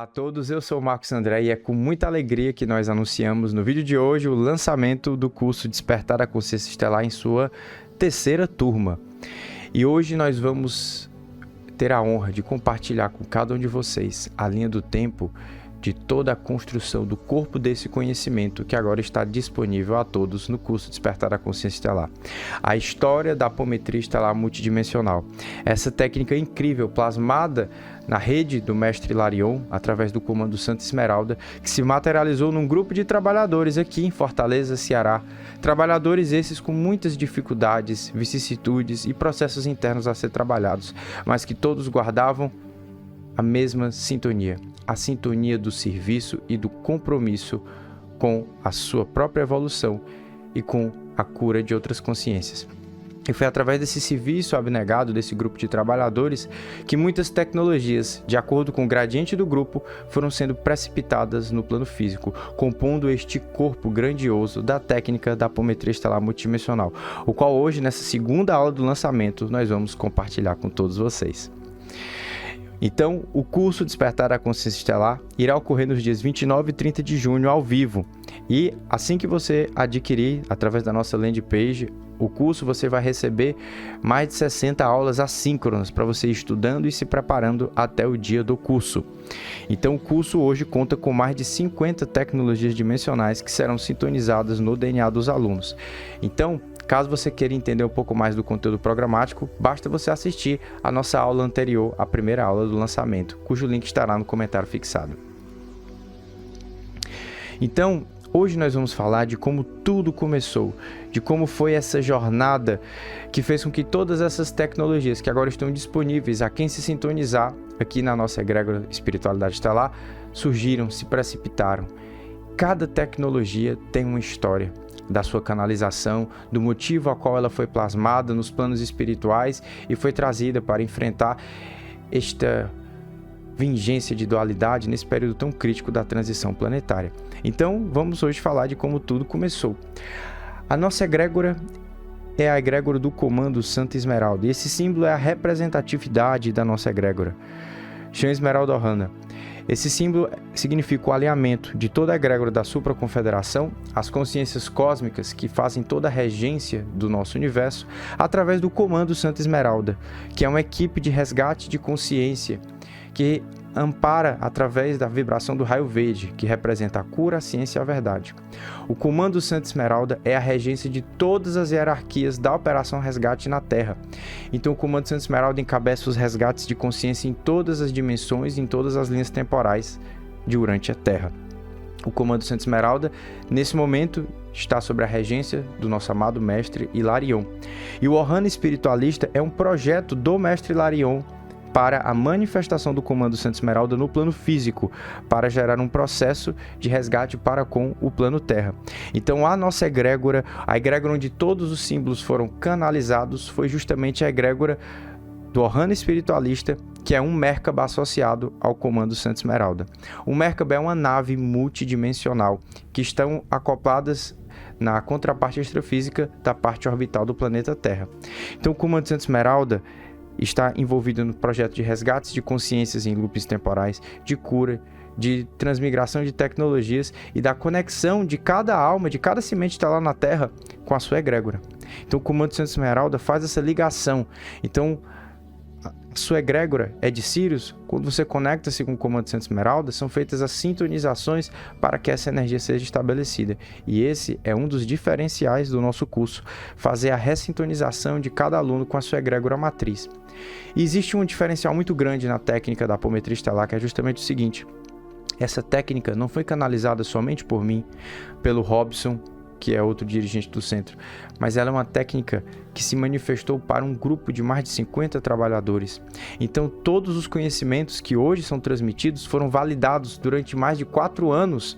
Olá a todos, eu sou o Marcos André e é com muita alegria que nós anunciamos no vídeo de hoje o lançamento do curso Despertar a Consciência Estelar em sua terceira turma. E hoje nós vamos ter a honra de compartilhar com cada um de vocês a linha do tempo de toda a construção do corpo desse conhecimento que agora está disponível a todos no curso Despertar a Consciência Estelar. A história da apometria estelar multidimensional. Essa técnica incrível plasmada na rede do mestre Hilarion, através do comando Santa Esmeralda, que se materializou num grupo de trabalhadores aqui em Fortaleza, Ceará. Trabalhadores esses com muitas dificuldades, vicissitudes e processos internos a ser trabalhados, mas que todos guardavam a mesma sintonia, a sintonia do serviço e do compromisso com a sua própria evolução e com a cura de outras consciências. E foi através desse serviço abnegado desse grupo de trabalhadores que muitas tecnologias, de acordo com o gradiente do grupo, foram sendo precipitadas no plano físico, compondo este corpo grandioso da técnica da apometria estelar multidimensional, o qual hoje, nessa segunda aula do lançamento, nós vamos compartilhar com todos vocês. Então, o curso Despertar a Consciência Estelar irá ocorrer nos dias 29 e 30 de junho ao vivo. E assim que você adquirir, através da nossa landing page, o curso, você vai receber mais de 60 aulas assíncronas para você ir estudando e se preparando até o dia do curso. Então, o curso hoje conta com mais de 50 tecnologias dimensionais que serão sintonizadas no DNA dos alunos. Então, caso você queira entender um pouco mais do conteúdo programático, basta você assistir a nossa aula anterior, a primeira aula do lançamento, cujo link estará no comentário fixado. Então, hoje nós vamos falar de como tudo começou, de como foi essa jornada que fez com que todas essas tecnologias que agora estão disponíveis a quem se sintonizar aqui na nossa egrégora Espiritualidade Estelar, surgiram, se precipitaram. Cada tecnologia tem uma história da sua canalização, do motivo a qual ela foi plasmada nos planos espirituais e foi trazida para enfrentar esta vingência de dualidade nesse período tão crítico da transição planetária. Então, vamos hoje falar de como tudo começou. A nossa egrégora é a egrégora do comando Santa Esmeralda, e esse símbolo é a representatividade da nossa egrégora, Chã Esmeralda Ohana. Esse símbolo significa o alinhamento de toda a egrégora da supraconfederação, as consciências cósmicas que fazem toda a regência do nosso universo, através do comando Santa Esmeralda, que é uma equipe de resgate de consciência que ampara através da vibração do raio verde, que representa a cura, a ciência e a verdade. O comando Santa Esmeralda é a regência de todas as hierarquias da Operação Resgate na Terra. Então, o comando Santa Esmeralda encabeça os resgates de consciência em todas as dimensões, em todas as linhas temporais durante a Terra. O comando Santa Esmeralda, nesse momento, está sob a regência do nosso amado mestre Hilarion. E o Ohana Espiritualista é um projeto do mestre Hilarion para a manifestação do comando Santa Esmeralda no plano físico, para gerar um processo de resgate para com o plano Terra. Então, a nossa egrégora, a egrégora onde todos os símbolos foram canalizados, foi justamente a egrégora do Ohana Espiritualista, que é um Merkaba associado ao comando Santa Esmeralda. O Merkaba é uma nave multidimensional que estão acopladas na contraparte extrafísica da parte orbital do planeta Terra. Então, o comando Santa Esmeralda está envolvido no projeto de resgates de consciências em loops temporais, de cura, de transmigração de tecnologias e da conexão de cada alma, de cada semente que está lá na Terra com a sua egrégora. Então, o comando Santa Esmeralda faz essa ligação. Então, a sua egrégora é de Sirius. Quando você conecta-se com o comando Santa Esmeralda, são feitas as sintonizações para que essa energia seja estabelecida. E esse é um dos diferenciais do nosso curso, fazer a ressintonização de cada aluno com a sua egrégora matriz. E existe um diferencial muito grande na técnica da apometria estelar, que é justamente o seguinte: essa técnica não foi canalizada somente por mim, pelo Robson, que é outro dirigente do centro, mas ela é uma técnica que se manifestou para um grupo de mais de 50 trabalhadores. Então, todos os conhecimentos que hoje são transmitidos foram validados durante mais de 4 anos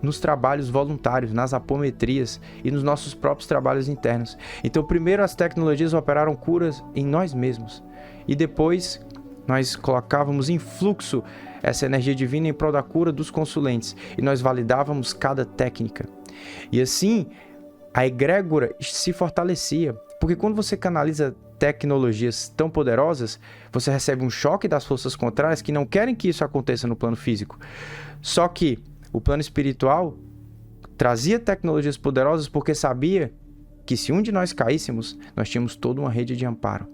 nos trabalhos voluntários, nas apometrias e nos nossos próprios trabalhos internos. Então, primeiro as tecnologias operaram curas em nós mesmos, e depois nós colocávamos em fluxo essa energia divina em prol da cura dos consulentes, e nós validávamos cada técnica. E assim, a egrégora se fortalecia, porque quando você canaliza tecnologias tão poderosas, você recebe um choque das forças contrárias que não querem que isso aconteça no plano físico. Só que o plano espiritual trazia tecnologias poderosas porque sabia que se um de nós caíssemos, nós tínhamos toda uma rede de amparo.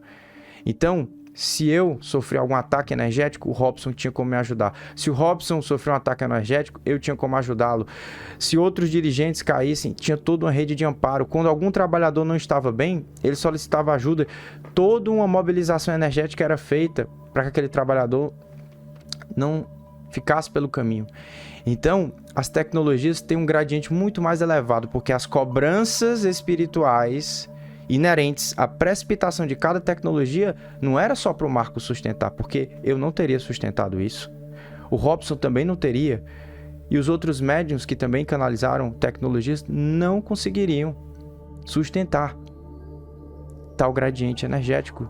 Então, se eu sofri algum ataque energético, o Robson tinha como me ajudar. Se o Robson sofreu um ataque energético, eu tinha como ajudá-lo. Se outros dirigentes caíssem, tinha toda uma rede de amparo. Quando algum trabalhador não estava bem, ele solicitava ajuda. Toda uma mobilização energética era feita para que aquele trabalhador não ficasse pelo caminho. Então, as tecnologias têm um gradiente muito mais elevado, porque as cobranças espirituais inerentes à precipitação de cada tecnologia não era só para o Marco sustentar, porque eu não teria sustentado isso. O Robson também não teria. E os outros médiuns que também canalizaram tecnologias não conseguiriam sustentar tal gradiente energético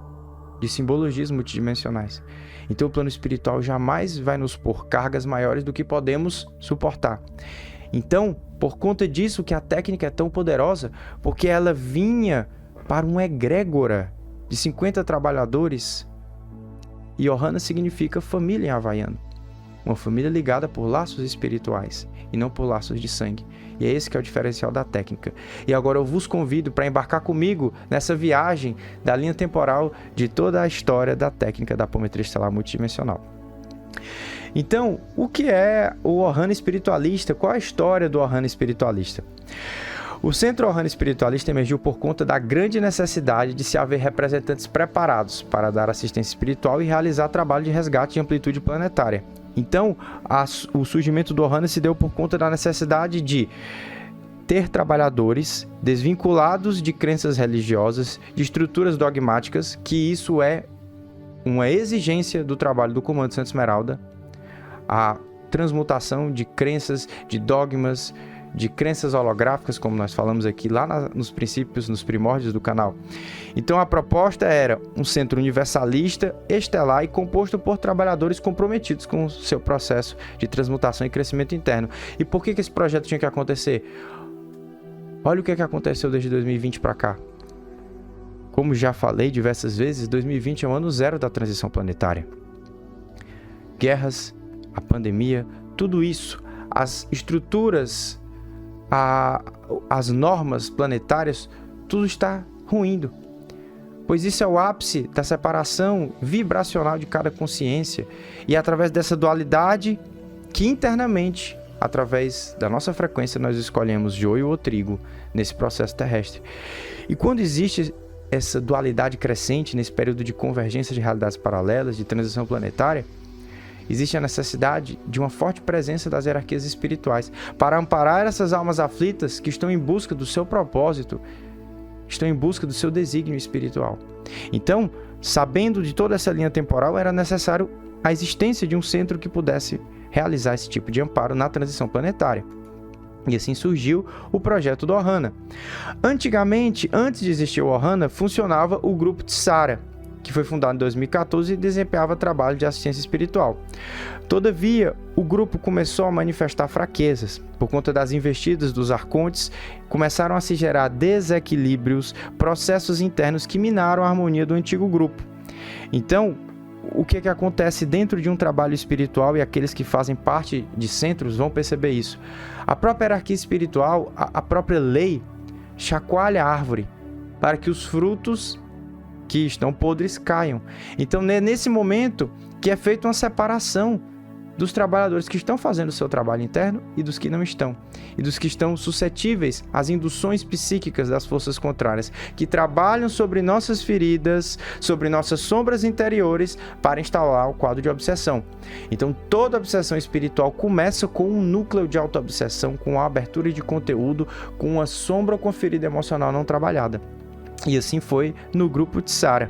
de simbologias multidimensionais. Então o plano espiritual jamais vai nos pôr cargas maiores do que podemos suportar. Então, por conta disso que a técnica é tão poderosa, porque ela vinha para uma egrégora de 50 trabalhadores, e Ohana significa família em havaiano. Uma família ligada por laços espirituais e não por laços de sangue. E é esse que é o diferencial da técnica. E agora eu vos convido para embarcar comigo nessa viagem da linha temporal de toda a história da técnica da apometria estelar multidimensional. Então, o que é o Ohana espiritualista? Qual a história do Ohana espiritualista? O Centro Ohana Espiritualista emergiu por conta da grande necessidade de se haver representantes preparados para dar assistência espiritual e realizar trabalho de resgate de amplitude planetária. Então, o surgimento do Ohana se deu por conta da necessidade de ter trabalhadores desvinculados de crenças religiosas, de estruturas dogmáticas, que isso é uma exigência do trabalho do Comando Santa Esmeralda, a transmutação de crenças, de dogmas, de crenças holográficas, como nós falamos aqui lá nos princípios, nos primórdios do canal. Então a proposta era um centro universalista, estelar e composto por trabalhadores comprometidos com o seu processo de transmutação e crescimento interno. E por que esse projeto tinha que acontecer? Olha o que aconteceu desde 2020 para cá. Como já falei diversas vezes, 2020 é o ano zero da transição planetária. Guerras, a pandemia, tudo isso, as estruturas, as normas planetárias, tudo está ruindo. Pois isso é o ápice da separação vibracional de cada consciência. E é através dessa dualidade que internamente, através da nossa frequência, nós escolhemos joio ou trigo nesse processo terrestre. E quando existe essa dualidade crescente nesse período de convergência de realidades paralelas, de transição planetária, existe a necessidade de uma forte presença das hierarquias espirituais para amparar essas almas aflitas que estão em busca do seu propósito, estão em busca do seu desígnio espiritual. Então, sabendo de toda essa linha temporal, era necessário a existência de um centro que pudesse realizar esse tipo de amparo na transição planetária. E assim surgiu o projeto do Ohana. Antigamente, antes de existir o Ohana, funcionava o Grupo Tsara, que foi fundado em 2014 e desempenhava trabalho de assistência espiritual. Todavia, o grupo começou a manifestar fraquezas. Por conta das investidas dos arcontes, começaram a se gerar desequilíbrios, processos internos que minaram a harmonia do antigo grupo. Então, o que acontece dentro de um trabalho espiritual, e aqueles que fazem parte de centros vão perceber isso. A própria hierarquia espiritual, a própria lei, chacoalha a árvore para que os frutos que estão podres caiam. Então, nesse momento que é feita uma separação dos trabalhadores que estão fazendo o seu trabalho interno e dos que não estão, e dos que estão suscetíveis às induções psíquicas das forças contrárias, que trabalham sobre nossas feridas, sobre nossas sombras interiores, para instalar o quadro de obsessão. Então, toda obsessão espiritual começa com um núcleo de auto-obsessão, com a abertura de conteúdo, com uma sombra ou com ferida emocional não trabalhada. E assim foi no grupo Tsara.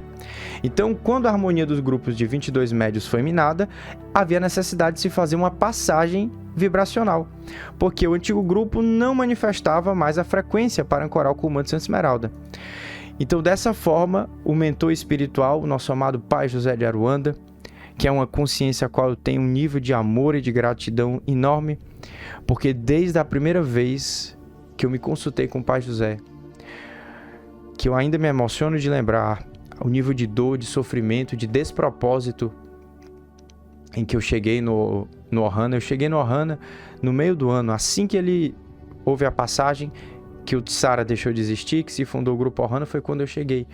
Então, quando a harmonia dos grupos de 22 médios foi minada, havia necessidade de se fazer uma passagem vibracional, porque o antigo grupo não manifestava mais a frequência para ancorar o comando Santa Esmeralda. Então, dessa forma, o mentor espiritual, o nosso amado Pai José de Aruanda, que é uma consciência a qual eu tenho um nível de amor e de gratidão enorme, porque desde a primeira vez que eu me consultei com o Pai José, que eu ainda me emociono de lembrar o nível de dor, de sofrimento, de despropósito em que eu cheguei no Ohana. Eu cheguei no Ohana no meio do ano, assim que houve a passagem que o Tsara deixou de existir, que se fundou o Grupo Ohana, foi quando eu cheguei.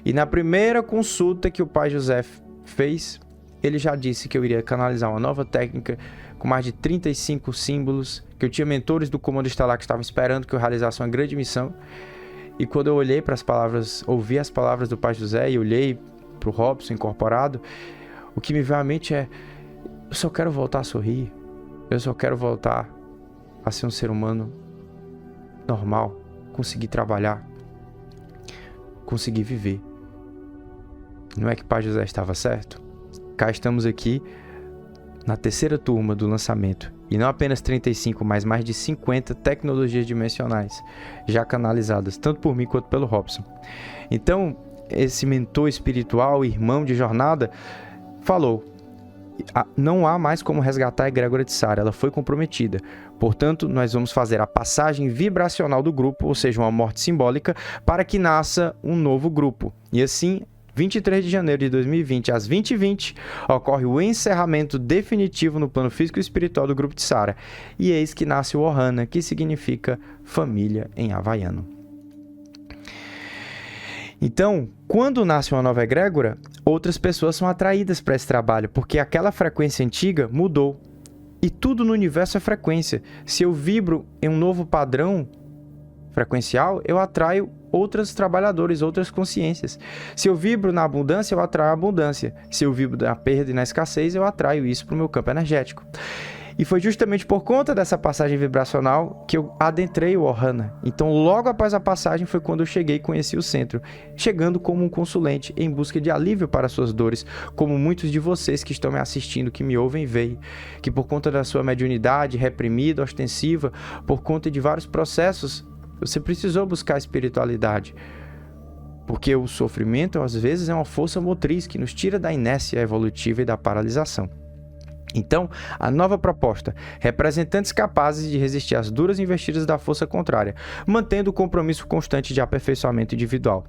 E na primeira consulta que o Pai José fez, ele já disse que eu iria canalizar uma nova técnica com mais de 35 símbolos, que eu tinha mentores do Comando Estelar que estavam esperando que eu realizasse uma grande missão. E quando eu olhei para as palavras, ouvi as palavras do Pai José e olhei para o Robson incorporado, o que me veio à mente é: eu só quero voltar a sorrir, eu só quero voltar a ser um ser humano normal, conseguir trabalhar, conseguir viver. Não é que o Pai José estava certo? Cá estamos aqui na terceira turma do lançamento, e não apenas 35, mas mais de 50 tecnologias dimensionais já canalizadas, tanto por mim quanto pelo Robson. Então, esse mentor espiritual, irmão de jornada, falou: não há mais como resgatar a egrégora de Tsara, ela foi comprometida. Portanto, nós vamos fazer a passagem vibracional do grupo, ou seja, uma morte simbólica, para que nasça um novo grupo. E assim, 23 de janeiro de 2020, às 20h20, ocorre o encerramento definitivo no plano físico e espiritual do grupo de Tsara. E eis que nasce o Ohana, que significa família em havaiano. Então, quando nasce uma nova egrégora, outras pessoas são atraídas para esse trabalho, porque aquela frequência antiga mudou. E tudo no universo é frequência. Se eu vibro em um novo padrão frequencial, eu atraio outros trabalhadores, outras consciências. Se eu vibro na abundância, eu atraio a abundância. Se eu vibro na perda e na escassez, eu atraio isso para o meu campo energético. E foi justamente por conta dessa passagem vibracional que eu adentrei o Ohana. Então, logo após a passagem foi quando eu cheguei e conheci o centro, chegando como um consulente em busca de alívio para suas dores, como muitos de vocês que estão me assistindo, que me ouvem, veem, que por conta da sua mediunidade reprimida, ostensiva, por conta de vários processos, você precisou buscar espiritualidade. Porque o sofrimento, às vezes, é uma força motriz que nos tira da inércia evolutiva e da paralisação. Então, a nova proposta: representantes capazes de resistir às duras investidas da força contrária, mantendo o compromisso constante de aperfeiçoamento individual.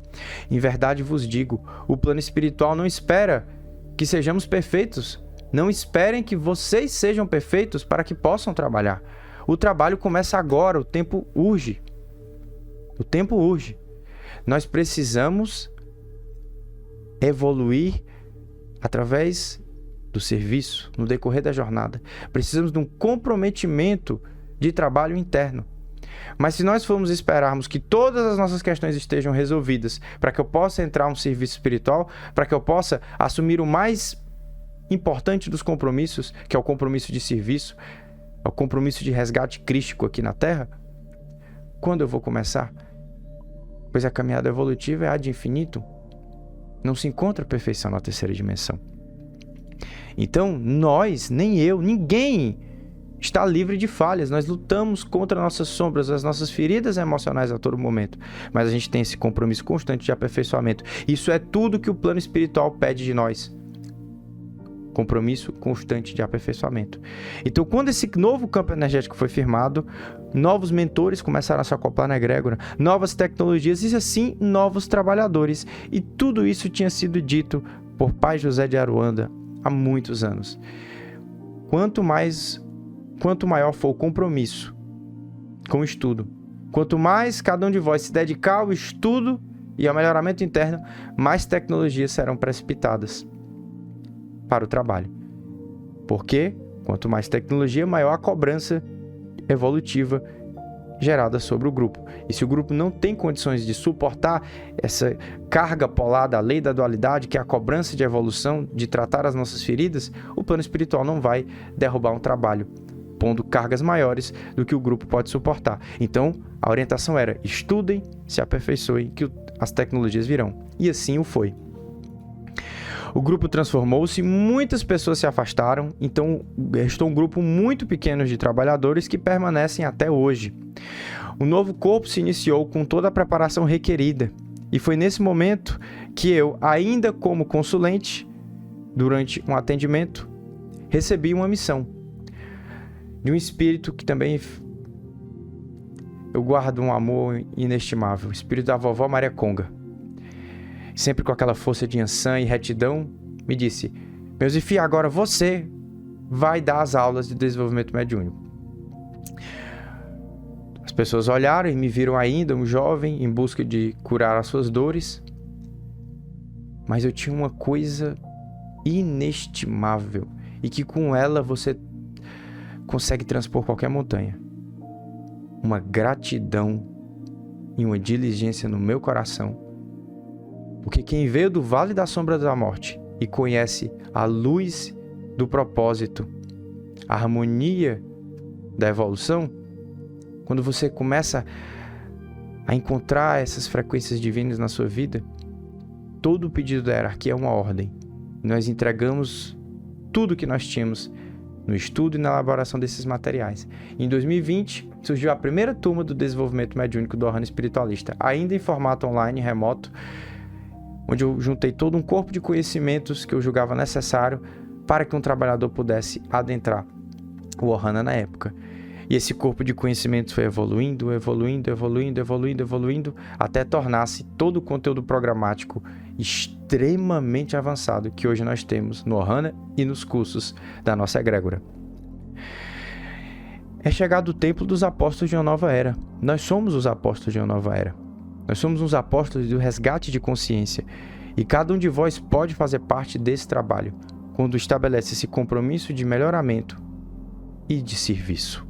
Em verdade vos digo, o plano espiritual não espera que sejamos perfeitos. Não esperem que vocês sejam perfeitos para que possam trabalhar. O trabalho começa agora, o tempo urge. O tempo urge. Nós precisamos evoluir através do serviço, no decorrer da jornada. Precisamos de um comprometimento de trabalho interno. Mas se nós formos esperarmos que todas as nossas questões estejam resolvidas para que eu possa entrar no serviço espiritual, para que eu possa assumir o mais importante dos compromissos, que é o compromisso de serviço, é o compromisso de resgate crístico aqui na Terra, quando eu vou começar? Pois a caminhada evolutiva é ad infinito. Não se encontra perfeição na terceira dimensão. Então, nós, nem eu, ninguém está livre de falhas. Nós lutamos contra nossas sombras, as nossas feridas emocionais a todo momento. Mas a gente tem esse compromisso constante de aperfeiçoamento. Isso é tudo que o plano espiritual pede de nós. Compromisso constante de aperfeiçoamento. Então, quando esse novo campo energético foi firmado, novos mentores começaram a se acoplar na egrégora, novas tecnologias e, assim, novos trabalhadores. E tudo isso tinha sido dito por Pai José de Aruanda há muitos anos. Quanto maior for o compromisso com o estudo, quanto mais cada um de vós se dedicar ao estudo e ao melhoramento interno, mais tecnologias serão precipitadas para o trabalho. Porque quanto mais tecnologia, maior a cobrança evolutiva gerada sobre o grupo. E se o grupo não tem condições de suportar essa carga polar da lei da dualidade, que é a cobrança de evolução, de tratar as nossas feridas, o plano espiritual não vai derrubar um trabalho, pondo cargas maiores do que o grupo pode suportar. Então, a orientação era: estudem, se aperfeiçoem, que as tecnologias virão. E assim o foi. O grupo transformou-se, muitas pessoas se afastaram, então restou um grupo muito pequeno de trabalhadores que permanecem até hoje. O novo corpo se iniciou com toda a preparação requerida, e foi nesse momento que eu, ainda como consulente, durante um atendimento, recebi uma missão de um espírito que também eu guardo um amor inestimável, o espírito da vovó Maria Conga. sempre com aquela força de Yansan e retidão, me disse: Melzifi, agora você vai dar as aulas de desenvolvimento mediúnico. As pessoas olharam e me viram ainda um jovem em busca de curar as suas dores, mas eu tinha uma coisa inestimável e que com ela você consegue transpor qualquer montanha. Uma gratidão e uma diligência no meu coração. Porque quem veio do vale da sombra da morte e conhece a luz do propósito, a harmonia da evolução, quando você começa a encontrar essas frequências divinas na sua vida, todo o pedido da hierarquia é uma ordem. Nós entregamos tudo que nós tínhamos no estudo e na elaboração desses materiais. Em 2020, surgiu a primeira turma do desenvolvimento mediúnico do Ohana Espiritualista, ainda em formato online, remoto, onde eu juntei todo um corpo de conhecimentos que eu julgava necessário para que um trabalhador pudesse adentrar o Ohana na época. E esse corpo de conhecimentos foi evoluindo, até tornar-se todo o conteúdo programático extremamente avançado que hoje nós temos no Ohana e nos cursos da nossa egrégora. É chegado o tempo dos apóstolos de uma nova era. Nós somos os apóstolos de uma nova era. Nós somos os apóstolos do resgate de consciência. E cada um de vós pode fazer parte desse trabalho, quando estabelece esse compromisso de melhoramento e de serviço.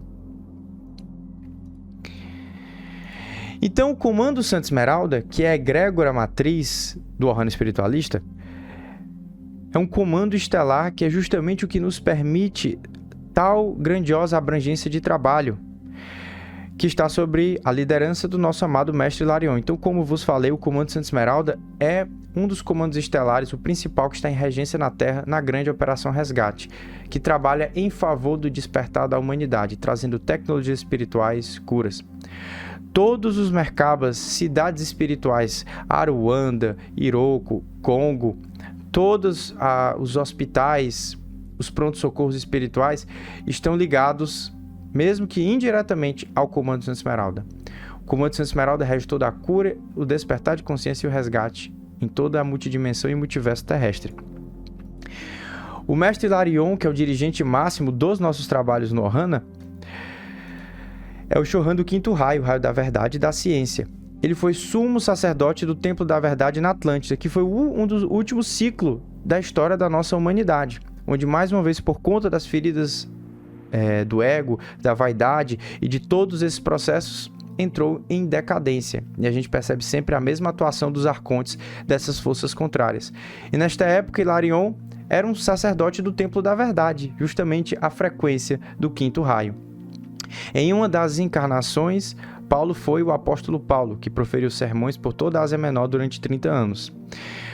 Então, o Comando Santa Esmeralda, que é a egrégora matriz do Ohana Espiritualista, é um comando estelar que é justamente o que nos permite tal grandiosa abrangência de trabalho, que está sobre a liderança do nosso amado Mestre Hilarion. Então, como vos falei, o Comando Santa Esmeralda é um dos comandos estelares, o principal que está em regência na Terra na grande Operação Resgate, que trabalha em favor do despertar da humanidade, trazendo tecnologias espirituais, curas. Todos os Merkabas, cidades espirituais, Aruanda, Iroko, Congo, todos os hospitais, os prontos-socorros espirituais estão ligados, mesmo que indiretamente, ao Comando Santa Esmeralda. O Comando Santa Esmeralda rege toda a cura, o despertar de consciência e o resgate em toda a multidimensão e multiverso terrestre. O Mestre Hilarion, que é o dirigente máximo dos nossos trabalhos no Ohana, é o Shohan do quinto raio, o raio da verdade e da ciência. Ele foi sumo sacerdote do Templo da Verdade na Atlântida, que foi um dos últimos ciclos da história da nossa humanidade, onde mais uma vez, por conta das feridas do ego, da vaidade e de todos esses processos, entrou em decadência. E a gente percebe sempre a mesma atuação dos arcontes dessas forças contrárias. E nesta época, Hilarion era um sacerdote do Templo da Verdade, justamente a frequência do quinto raio. Em uma das encarnações, Paulo foi o apóstolo Paulo, que proferiu sermões por toda a Ásia Menor durante 30 anos.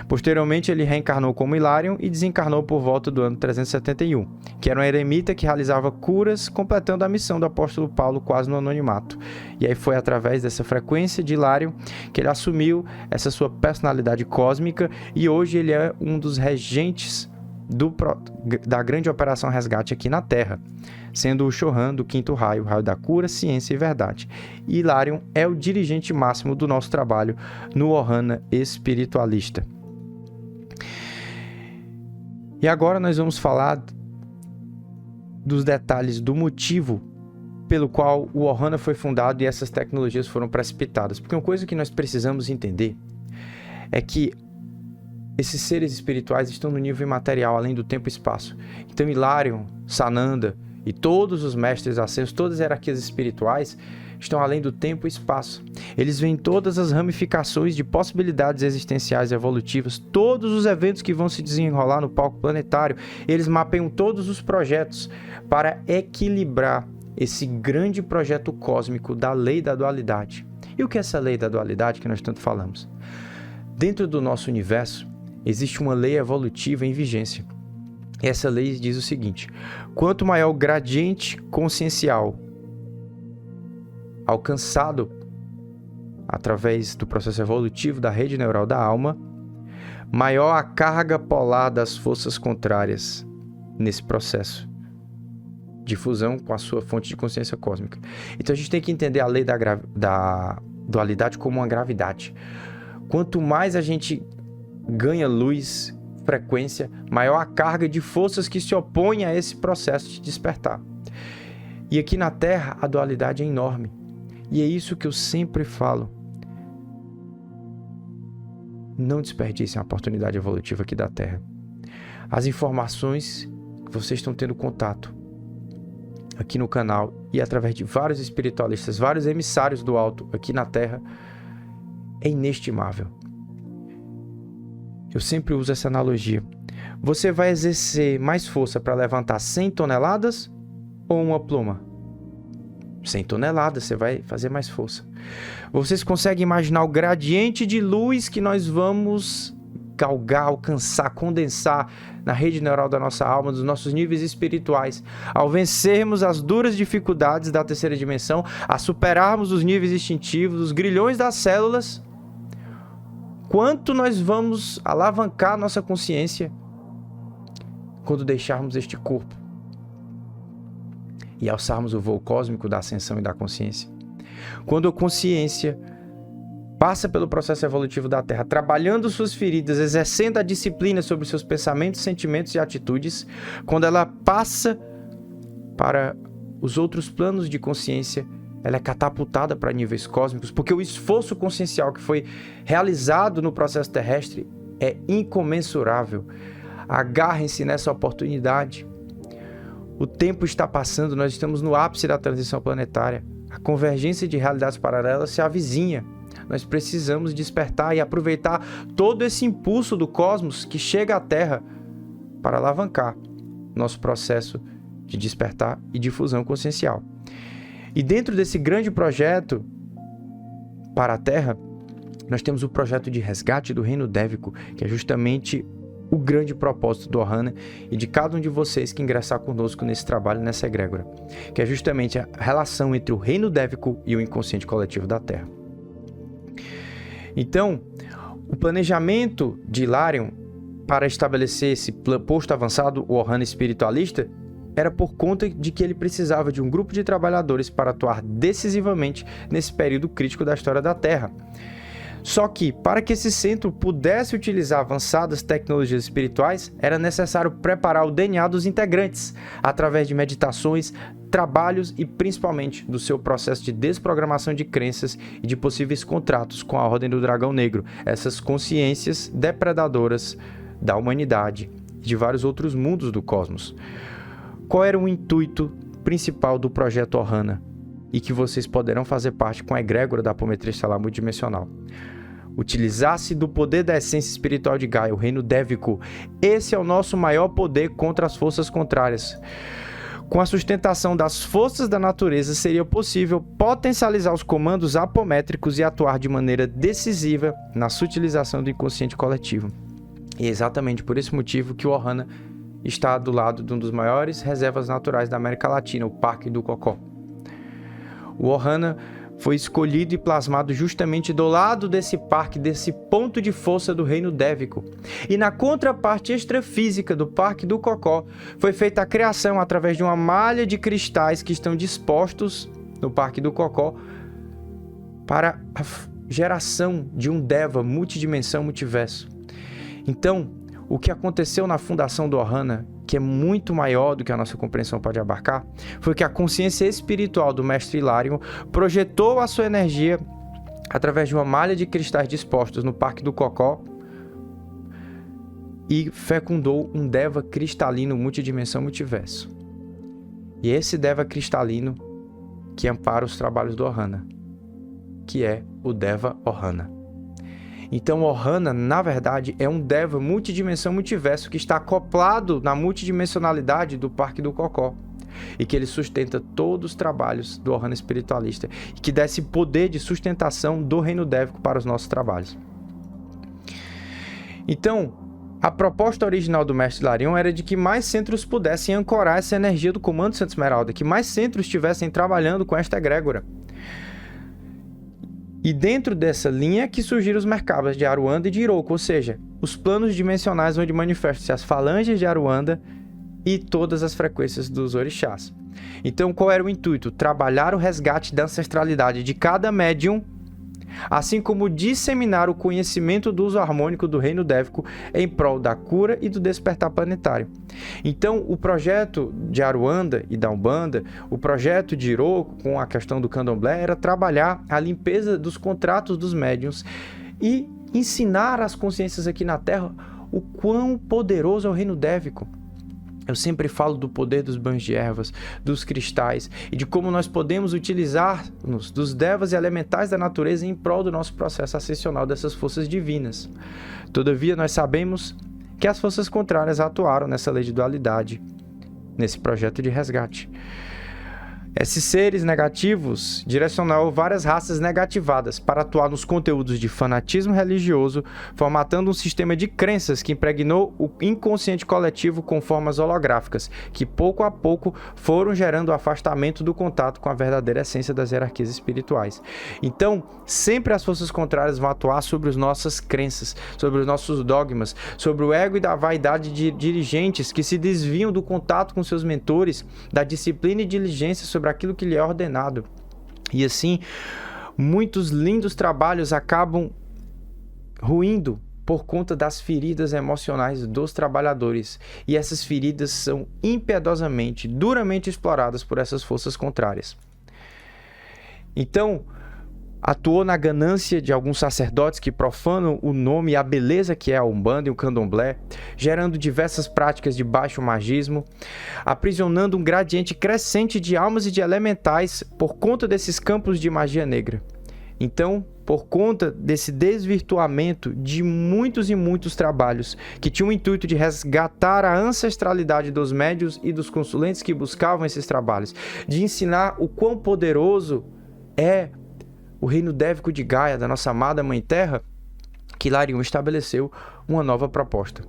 Posteriormente, ele reencarnou como Hilarion e desencarnou por volta do ano 371, que era um eremita que realizava curas, completando a missão do apóstolo Paulo quase no anonimato. E aí foi através dessa frequência de Hilarion que ele assumiu essa sua personalidade cósmica e hoje ele é um dos regentes da grande Operação Resgate aqui na Terra, sendo o Shohan do quinto raio, o raio da cura, ciência e verdade. E Hilarion é o dirigente máximo do nosso trabalho no Ohana Espiritualista. E agora nós vamos falar dos detalhes do motivo pelo qual o Ohana foi fundado e essas tecnologias foram precipitadas. Porque uma coisa que nós precisamos entender é que esses seres espirituais estão no nível imaterial, além do tempo e espaço. Então, Hilarion, Sananda e todos os mestres ascensos, todas as hierarquias espirituais, estão além do tempo e espaço. Eles veem todas as ramificações de possibilidades existenciais e evolutivas, todos os eventos que vão se desenrolar no palco planetário. Eles mapeiam todos os projetos para equilibrar esse grande projeto cósmico da lei da dualidade. E o que é essa lei da dualidade que nós tanto falamos? Dentro do nosso universo, existe uma lei evolutiva em vigência. Essa lei diz o seguinte: quanto maior o gradiente consciencial alcançado através do processo evolutivo da rede neural da alma, maior a carga polar das forças contrárias nesse processo de fusão com a sua fonte de consciência cósmica. Então a gente tem que entender a lei da dualidade como uma gravidade. Quanto mais a gente ganha luz, frequência, maior a carga de forças que se opõem a esse processo de despertar. E aqui na Terra a dualidade é enorme. E é isso que eu sempre falo. Não desperdicem a oportunidade evolutiva aqui da Terra. As informações que vocês estão tendo contato aqui no canal e através de vários espiritualistas, vários emissários do alto aqui na Terra, é inestimável. Eu sempre uso essa analogia. Você vai exercer mais força para levantar 100 toneladas ou uma pluma? 100 toneladas, você vai fazer mais força. Vocês conseguem imaginar o gradiente de luz que nós vamos galgar, alcançar, condensar na rede neural da nossa alma, dos nossos níveis espirituais, ao vencermos as duras dificuldades da terceira dimensão, a superarmos os níveis instintivos, os grilhões das células? Quanto nós vamos alavancar nossa consciência quando deixarmos este corpo e alçarmos o voo cósmico da ascensão e da consciência? Quando a consciência passa pelo processo evolutivo da Terra, trabalhando suas feridas, exercendo a disciplina sobre seus pensamentos, sentimentos e atitudes, quando ela passa para os outros planos de consciência, ela é catapultada para níveis cósmicos, porque o esforço consciencial que foi realizado no processo terrestre é incomensurável. Agarrem-se nessa oportunidade. O tempo está passando, nós estamos no ápice da transição planetária. A convergência de realidades paralelas se avizinha. Nós precisamos despertar e aproveitar todo esse impulso do cosmos que chega à Terra para alavancar nosso processo de despertar e difusão consciencial. E dentro desse grande projeto para a Terra, nós temos o projeto de resgate do Reino Dévico, que é justamente o grande propósito do Ohana e de cada um de vocês que ingressar conosco nesse trabalho, nessa egrégora, que é justamente a relação entre o Reino Dévico e o inconsciente coletivo da Terra. Então, o planejamento de Hilarion para estabelecer esse posto avançado, o Ohana espiritualista, era por conta de que ele precisava de um grupo de trabalhadores para atuar decisivamente nesse período crítico da história da Terra. Só que, para que esse centro pudesse utilizar avançadas tecnologias espirituais, era necessário preparar o DNA dos integrantes, através de meditações, trabalhos e principalmente do seu processo de desprogramação de crenças e de possíveis contratos com a Ordem do Dragão Negro, essas consciências depredadoras da humanidade e de vários outros mundos do cosmos. Qual era o intuito principal do projeto Ohana e que vocês poderão fazer parte com a egrégora da apometria estelar multidimensional? Utilizar-se do poder da essência espiritual de Gaia, o Reino Dévico. Esse é o nosso maior poder contra as forças contrárias. Com a sustentação das forças da natureza, seria possível potencializar os comandos apométricos e atuar de maneira decisiva na sutilização do inconsciente coletivo. E é exatamente por esse motivo que o Ohana está do lado de um dos maiores reservas naturais da América Latina, o Parque do Cocó. O Ohana foi escolhido e plasmado justamente do lado desse parque, desse ponto de força do Reino Dévico. E na contraparte extrafísica do Parque do Cocó, foi feita a criação através de uma malha de cristais que estão dispostos no Parque do Cocó para a geração de um Deva multidimensão multiverso. Então, o que aconteceu na fundação do Ohana, que é muito maior do que a nossa compreensão pode abarcar, foi que a consciência espiritual do Mestre Hilarion projetou a sua energia através de uma malha de cristais dispostos no Parque do Cocó e fecundou um Deva cristalino multidimensão multiverso. E esse Deva cristalino que ampara os trabalhos do Ohana, que é o Deva Ohana. Então, o Ohana, na verdade, é um Deva multidimensão multiverso que está acoplado na multidimensionalidade do Parque do Cocó e que ele sustenta todos os trabalhos do Ohana espiritualista e que dá esse poder de sustentação do Reino Dévico para os nossos trabalhos. Então, a proposta original do Mestre Hilarion era de que mais centros pudessem ancorar essa energia do Comando Santa Esmeralda, que mais centros estivessem trabalhando com esta egrégora. E dentro dessa linha que surgiram os Merkabas de Aruanda e de Iroco, ou seja, os planos dimensionais onde manifestam-se as falanges de Aruanda e todas as frequências dos orixás. Então, qual era o intuito? Trabalhar o resgate da ancestralidade de cada médium assim como disseminar o conhecimento do uso harmônico do reino dévico em prol da cura e do despertar planetário. Então, o projeto de Aruanda e da Umbanda, o projeto de Iroko com a questão do Candomblé, era trabalhar a limpeza dos contratos dos médiuns e ensinar às consciências aqui na Terra o quão poderoso é o reino dévico. Eu sempre falo do poder dos banhos de ervas, dos cristais e de como nós podemos utilizar-nos dos devas e elementais da natureza em prol do nosso processo ascensional dessas forças divinas. Todavia, nós sabemos que as forças contrárias atuaram nessa lei de dualidade, nesse projeto de resgate. Esses seres negativos direcionaram várias raças negativadas para atuar nos conteúdos de fanatismo religioso, formatando um sistema de crenças que impregnou o inconsciente coletivo com formas holográficas, que pouco a pouco foram gerando o afastamento do contato com a verdadeira essência das hierarquias espirituais. Então, sempre as forças contrárias vão atuar sobre as nossas crenças, sobre os nossos dogmas, sobre o ego e da vaidade de dirigentes que se desviam do contato com seus mentores, da disciplina e diligência sobre aquilo que lhe é ordenado. E assim, muitos lindos trabalhos acabam ruindo por conta das feridas emocionais dos trabalhadores. E essas feridas são impiedosamente, duramente exploradas por essas forças contrárias. Então, atuou na ganância de alguns sacerdotes que profanam o nome e a beleza que é a Umbanda e o Candomblé, gerando diversas práticas de baixo magismo, aprisionando um gradiente crescente de almas e de elementais por conta desses campos de magia negra. Então, por conta desse desvirtuamento de muitos e muitos trabalhos que tinham o intuito de resgatar a ancestralidade dos médiuns e dos consulentes que buscavam esses trabalhos, de ensinar o quão poderoso é o reino dévico de Gaia, da nossa amada Mãe Terra, que Hilarion estabeleceu uma nova proposta.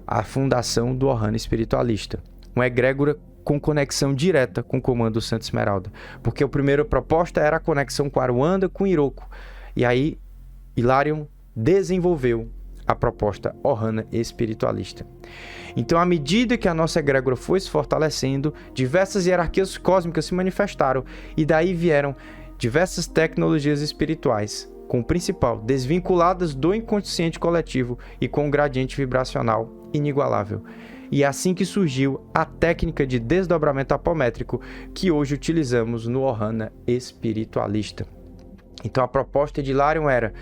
A fundação do Ohana Espiritualista, uma egrégora com conexão direta com o comando do Santa Esmeralda, porque a primeira proposta era a conexão com Aruanda, com Iroko, e aí Hilarion desenvolveu a proposta Ohana Espiritualista. Então, à medida que a nossa egrégora foi se fortalecendo, diversas hierarquias cósmicas se manifestaram, e daí vieram diversas tecnologias espirituais, com o principal, desvinculadas do inconsciente coletivo e com um gradiente vibracional inigualável. E é assim que surgiu a técnica de desdobramento apométrico que hoje utilizamos no Ohana Espiritualista. Então a proposta de Hilarion era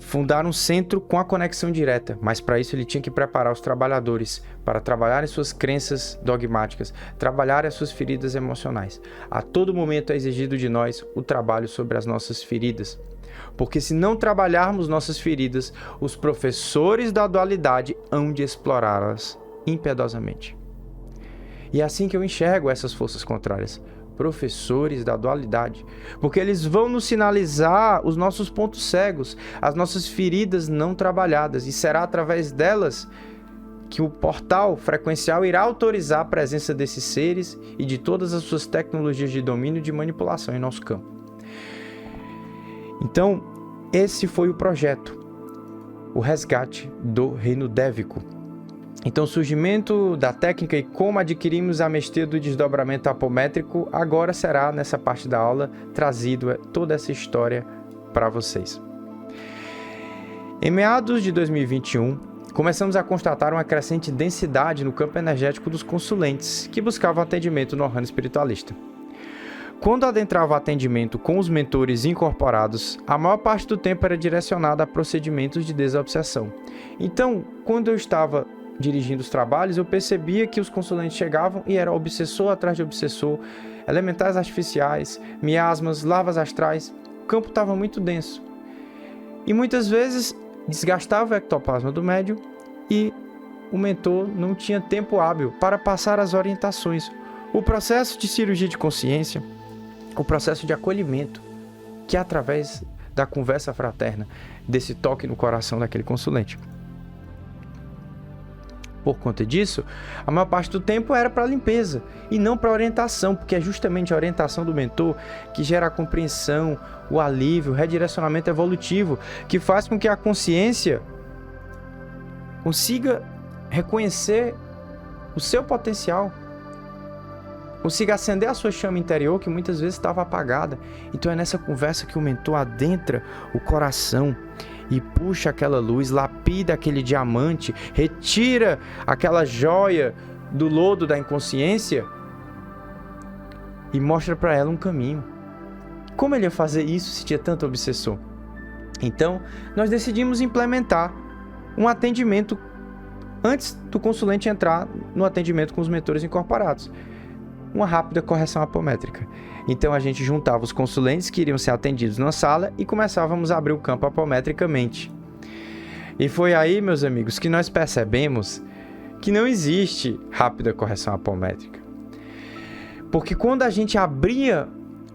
fundar um centro com a conexão direta, mas para isso ele tinha que preparar os trabalhadores para trabalharem suas crenças dogmáticas, trabalharem as suas feridas emocionais. A todo momento é exigido de nós o trabalho sobre as nossas feridas, porque se não trabalharmos nossas feridas, os professores da dualidade hão de explorá-las impiedosamente. E é assim que eu enxergo essas forças contrárias, professores da dualidade, porque eles vão nos sinalizar os nossos pontos cegos, as nossas feridas não trabalhadas, e será através delas que o portal frequencial irá autorizar a presença desses seres e de todas as suas tecnologias de domínio e de manipulação em nosso campo. Então, esse foi o projeto, o resgate do reino dévico. Então, o surgimento da técnica e como adquirimos a mestria do desdobramento apométrico agora será, nessa parte da aula, trazido toda essa história para vocês. Em meados de 2021, começamos a constatar uma crescente densidade no campo energético dos consulentes que buscavam atendimento no Ohana Espiritualista. Quando adentrava o atendimento com os mentores incorporados, a maior parte do tempo era direcionada a procedimentos de desobsessão. Então, quando eu estava dirigindo os trabalhos, eu percebia que os consulentes chegavam e era obsessor atrás de obsessor, elementais artificiais, miasmas, lavas astrais. O campo estava muito denso. E muitas vezes desgastava o ectoplasma do médium e o mentor não tinha tempo hábil para passar as orientações. O processo de cirurgia de consciência, o processo de acolhimento, que é através da conversa fraterna, desse toque no coração daquele consulente. Por conta disso, a maior parte do tempo era para limpeza e não para orientação, porque é justamente a orientação do mentor que gera a compreensão, o alívio, o redirecionamento evolutivo, que faz com que a consciência consiga reconhecer o seu potencial consiga acender a sua chama interior que muitas vezes estava apagada. Então é nessa conversa que o mentor adentra o coração e puxa aquela luz, lapida aquele diamante, retira aquela joia do lodo da inconsciência e mostra para ela um caminho. Como ele ia fazer isso se tinha tanto obsessor? Então, nós decidimos implementar um atendimento antes do consulente entrar no atendimento com os mentores incorporados. Uma rápida correção apométrica. Então, a gente juntava os consulentes que iriam ser atendidos na sala e começávamos a abrir o campo apometricamente. E foi aí, meus amigos, que nós percebemos que não existe rápida correção apométrica. Porque quando a gente abria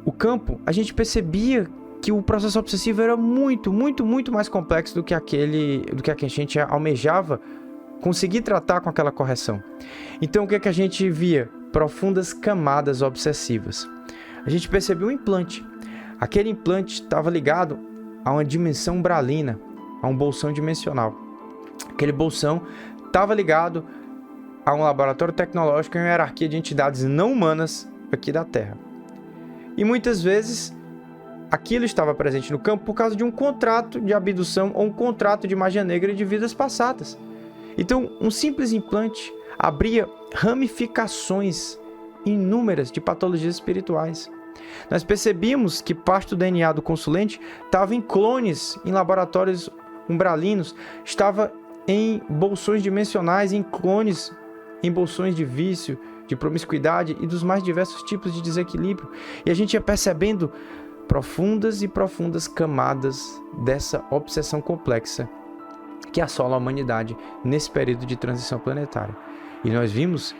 o campo, a gente percebia que o processo obsessivo era muito mais complexo do que a gente almejava conseguir tratar com aquela correção. Então, o que a gente via? Profundas camadas obsessivas. A gente percebeu um implante. Aquele implante estava ligado a uma dimensão umbralina, a um bolsão dimensional. Aquele bolsão estava ligado a um laboratório tecnológico e uma hierarquia de entidades não humanas aqui da Terra. E muitas vezes aquilo estava presente no campo por causa de um contrato de abdução ou um contrato de magia negra de vidas passadas. Então, um simples implante abria ramificações inúmeras de patologias espirituais. Nós percebíamos que parte do DNA do consulente estava em clones, em laboratórios umbralinos, estava em bolsões dimensionais, em clones, em bolsões de vício, de promiscuidade e dos mais diversos tipos de desequilíbrio. E a gente ia percebendo profundas e profundas camadas dessa obsessão complexa que assola a humanidade nesse período de transição planetária. E nós vimos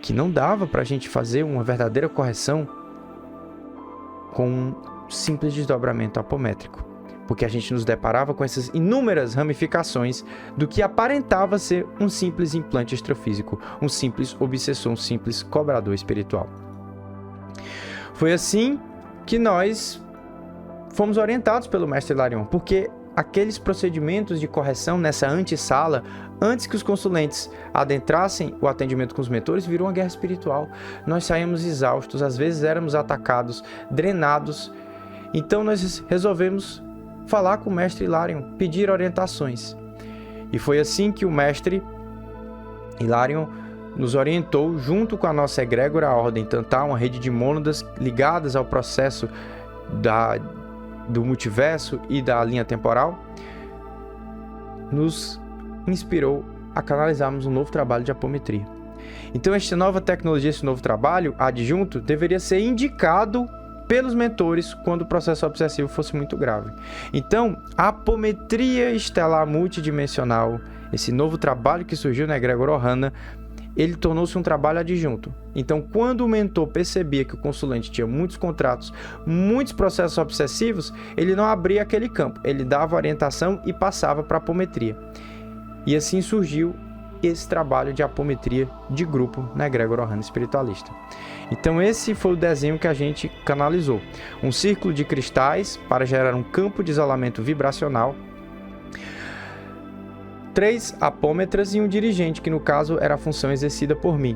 que não dava para a gente fazer uma verdadeira correção com um simples desdobramento apométrico, porque a gente nos deparava com essas inúmeras ramificações do que aparentava ser um simples implante extrafísico, um simples obsessor, um simples cobrador espiritual. Foi assim que nós fomos orientados pelo mestre Hilarion, porque aqueles procedimentos de correção nessa antessala, antes que os consulentes adentrassem o atendimento com os mentores, virou uma guerra espiritual. Nós saímos exaustos, às vezes éramos atacados, drenados. Então nós resolvemos falar com o mestre Hilarion, pedir orientações. E foi assim que o mestre Hilarion nos orientou, junto com a nossa egrégora, a Ordem Tantá, uma rede de mônadas ligadas ao processo do multiverso e da linha temporal, nos inspirou a canalizarmos um novo trabalho de apometria. Então, esta nova tecnologia, esse novo trabalho adjunto, deveria ser indicado pelos mentores quando o processo obsessivo fosse muito grave. Então, a apometria estelar multidimensional, esse novo trabalho que surgiu na egrégora Ohana, ele tornou-se um trabalho adjunto. Então, quando o mentor percebia que o consulente tinha muitos contratos, muitos processos obsessivos, ele não abria aquele campo, ele dava orientação e passava para a apometria. E assim surgiu esse trabalho de apometria de grupo na egrégora Ohana espiritualista. Então, esse foi o desenho que a gente canalizou. Um círculo de cristais para gerar um campo de isolamento vibracional, 3 apômetras e um dirigente, que no caso era a função exercida por mim.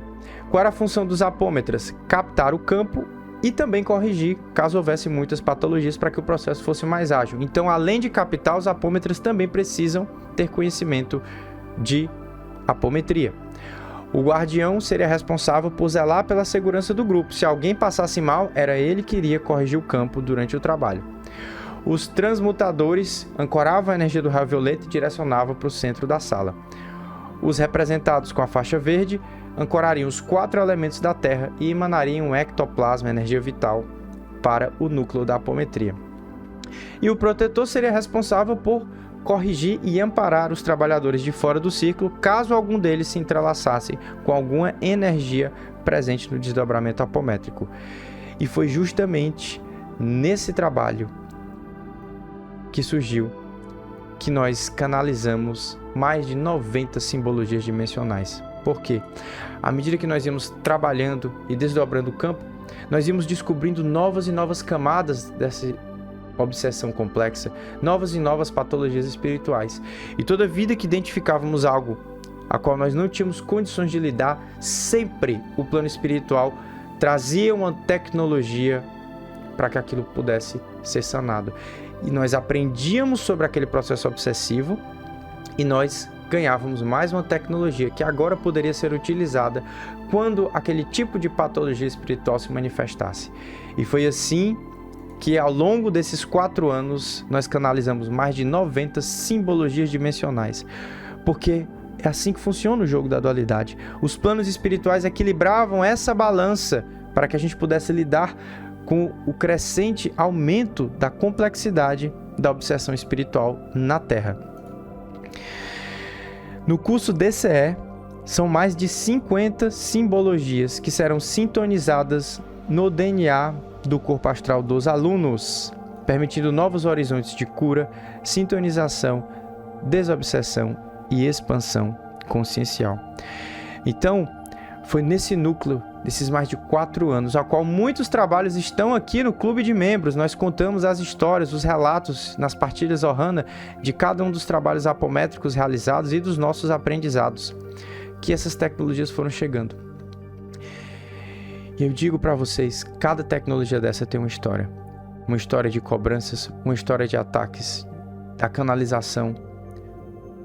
Qual era a função dos apômetras? Captar o campo e também corrigir caso houvesse muitas patologias para que o processo fosse mais ágil. Então, além de captar, os apômetras também precisam ter conhecimento de apometria. O guardião seria responsável por zelar pela segurança do grupo. Se alguém passasse mal, era ele que iria corrigir o campo durante o trabalho. Os transmutadores ancoravam a energia do raio violeta e direcionavam para o centro da sala. Os representados com a faixa verde ancorariam os 4 elementos da Terra e emanariam um ectoplasma, energia vital, para o núcleo da apometria. E o protetor seria responsável por corrigir e amparar os trabalhadores de fora do círculo, caso algum deles se entrelaçasse com alguma energia presente no desdobramento apométrico. E foi justamente nesse trabalho que surgiu que nós canalizamos mais de 90 simbologias dimensionais. Por quê? À medida que nós íamos trabalhando e desdobrando o campo, nós íamos descobrindo novas e novas camadas dessa obsessão complexa, novas e novas patologias espirituais. E toda vida que identificávamos algo a qual nós não tínhamos condições de lidar, sempre o plano espiritual trazia uma tecnologia para que aquilo pudesse ser sanado. E nós aprendíamos sobre aquele processo obsessivo e nós ganhávamos mais uma tecnologia que agora poderia ser utilizada quando aquele tipo de patologia espiritual se manifestasse. E foi assim que ao longo desses 4 anos nós canalizamos mais de 90 simbologias dimensionais, porque é assim que funciona o jogo da dualidade. Os planos espirituais equilibravam essa balança para que a gente pudesse lidar com o crescente aumento da complexidade da obsessão espiritual na Terra. No curso DCE, são mais de 50 simbologias que serão sintonizadas no DNA do corpo astral dos alunos, permitindo novos horizontes de cura, sintonização, desobsessão e expansão consciencial. Então, foi nesse núcleo desses mais de 4 anos, ao qual muitos trabalhos estão aqui no clube de membros. Nós contamos as histórias, os relatos nas partilhas Ohana de cada um dos trabalhos apométricos realizados e dos nossos aprendizados, que essas tecnologias foram chegando. E eu digo para vocês, cada tecnologia dessa tem uma história de cobranças, uma história de ataques, da canalização,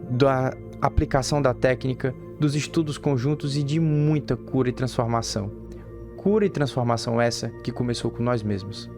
da aplicação da técnica, dos estudos conjuntos e de muita cura e transformação. Cura e transformação essa que começou com nós mesmos.